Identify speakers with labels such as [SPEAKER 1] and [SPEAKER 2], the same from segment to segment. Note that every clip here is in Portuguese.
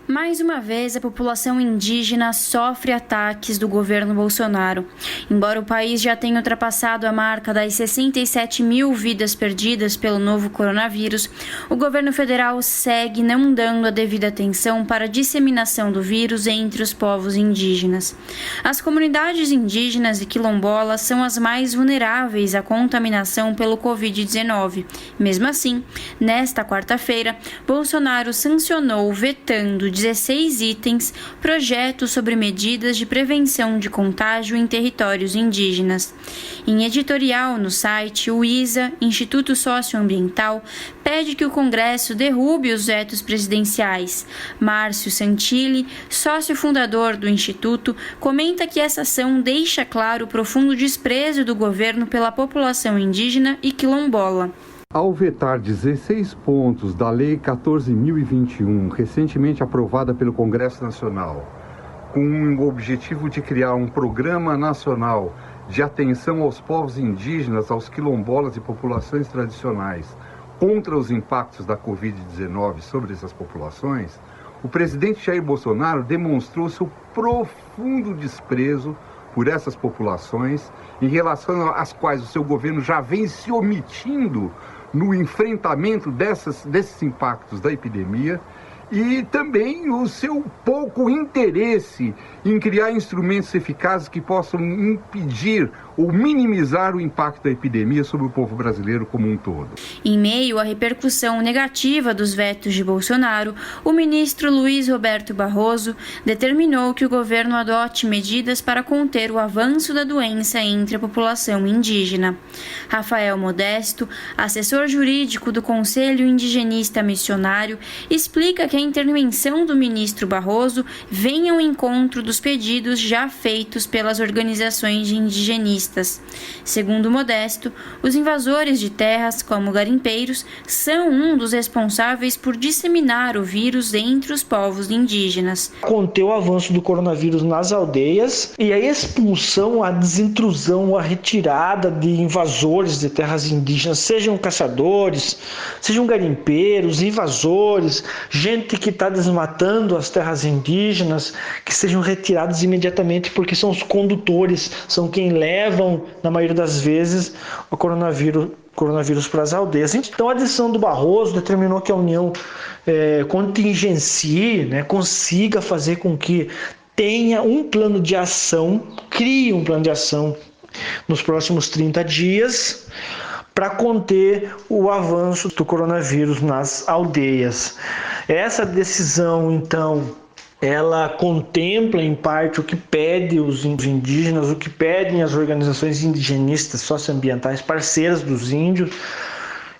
[SPEAKER 1] Mais uma vez, a população indígena sofre ataques do governo Bolsonaro. Embora o país já tenha ultrapassado a marca das 67 mil vidas perdidas pelo novo coronavírus, o governo federal segue não dando a devida atenção para a disseminação do vírus entre os povos indígenas. As comunidades indígenas e quilombolas são as mais vulneráveis à contaminação pelo Covid-19. Mesmo assim, nesta quarta-feira, Bolsonaro sancionou vetando 16 itens, projetos sobre medidas de prevenção de contágio em territórios indígenas. Em editorial no site, o ISA, Instituto Socioambiental, pede que o Congresso derrube os vetos presidenciais. Márcio Santilli, sócio fundador do Instituto, comenta que essa ação deixa claro o profundo desprezo do governo pela população indígena e quilombola.
[SPEAKER 2] Ao vetar 16 pontos da Lei 14.021, recentemente aprovada pelo Congresso Nacional, com o objetivo de criar um programa nacional de atenção aos povos indígenas, aos quilombolas e populações tradicionais contra os impactos da Covid-19 sobre essas populações, o presidente Jair Bolsonaro demonstrou seu profundo desprezo por essas populações, em relação às quais o seu governo já vem se omitindo no enfrentamento desses impactos da epidemia, e também o seu pouco interesse em criar instrumentos eficazes que possam impedir ou minimizar o impacto da epidemia sobre o povo brasileiro como um todo.
[SPEAKER 1] Em meio à repercussão negativa dos vetos de Bolsonaro, o ministro Luiz Roberto Barroso determinou que o governo adote medidas para conter o avanço da doença entre a população indígena. Rafael Modesto, assessor jurídico do Conselho Indigenista Missionário, explica que a intervenção do ministro Barroso vem ao encontro dos pedidos já feitos pelas organizações indigenistas. Segundo Modesto, os invasores de terras, como garimpeiros, são um dos responsáveis por disseminar o vírus entre os povos indígenas.
[SPEAKER 3] Conter o avanço do coronavírus nas aldeias e a expulsão, a desintrusão, a retirada de invasores de terras indígenas, sejam caçadores, sejam garimpeiros, invasores, gente que está desmatando as terras indígenas, que sejam retirados imediatamente, porque são os condutores, são quem levam, na maioria das vezes, o coronavírus para as aldeias. Então, a decisão do Barroso determinou que a União contingencie, consiga fazer com que tenha um plano de ação, crie um plano de ação nos próximos 30 dias, para conter o avanço do coronavírus nas aldeias. Essa decisão, então, ela contempla em parte o que pede os indígenas, o que pedem as organizações indigenistas socioambientais parceiras dos índios,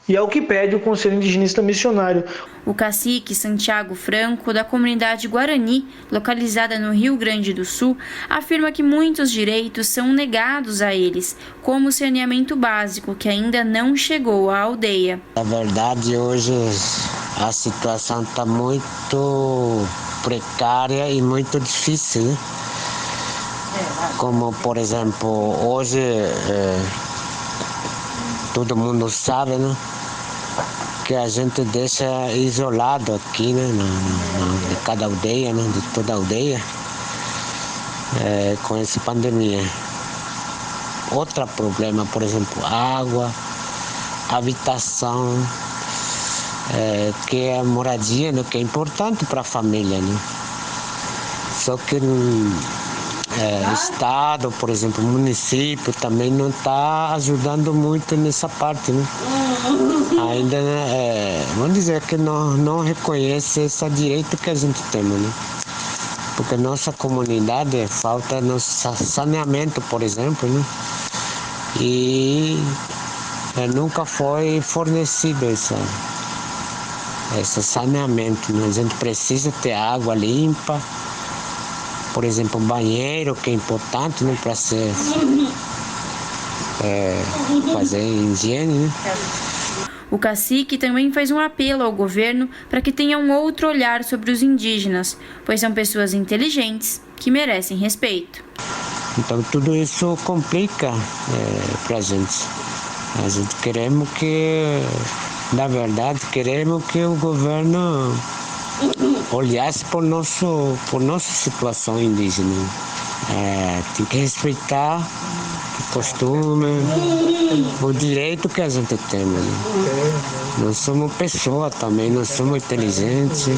[SPEAKER 3] e é o que pede o Conselho Indigenista Missionário.
[SPEAKER 1] O cacique Santiago Franco, da comunidade Guarani, localizada no Rio Grande do Sul, afirma que muitos direitos são negados a eles, como o saneamento básico, que ainda não chegou à aldeia.
[SPEAKER 4] Na verdade, hoje a situação está muito precária e muito difícil, né? Como, por exemplo, hoje todo mundo sabe, né, que a gente deixa isolado aqui, né, de cada aldeia, né, de toda a aldeia, com essa pandemia. Outro problema, por exemplo, água, habitação, que é a moradia, né, que é importante para a família, né? Só que Estado, por exemplo, município também não está ajudando muito nessa parte, né? Ainda, vamos dizer que não reconhece esse direito que a gente tem, né? Porque nossa comunidade falta nosso saneamento, por exemplo, né? E nunca foi fornecido esse saneamento, né? A gente precisa ter água limpa, por exemplo, um banheiro, que é importante, né, para fazer higiene, né?
[SPEAKER 1] O cacique também faz um apelo ao governo para que tenha um outro olhar sobre os indígenas, pois são pessoas inteligentes que merecem respeito.
[SPEAKER 4] Então tudo isso complica para a gente. A gente queremos que, na verdade, queremos que o governo olhasse por nossa situação indígena. Tem que respeitar o costume, o direito que a gente tem. Né? Nós somos pessoas também, nós somos inteligentes,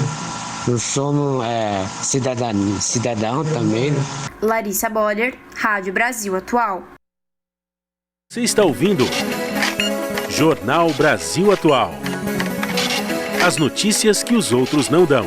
[SPEAKER 4] nós somos cidadão também. Né?
[SPEAKER 1] Larissa Boller, Rádio Brasil Atual.
[SPEAKER 5] Você está ouvindo Jornal Brasil Atual. As notícias que os outros não dão.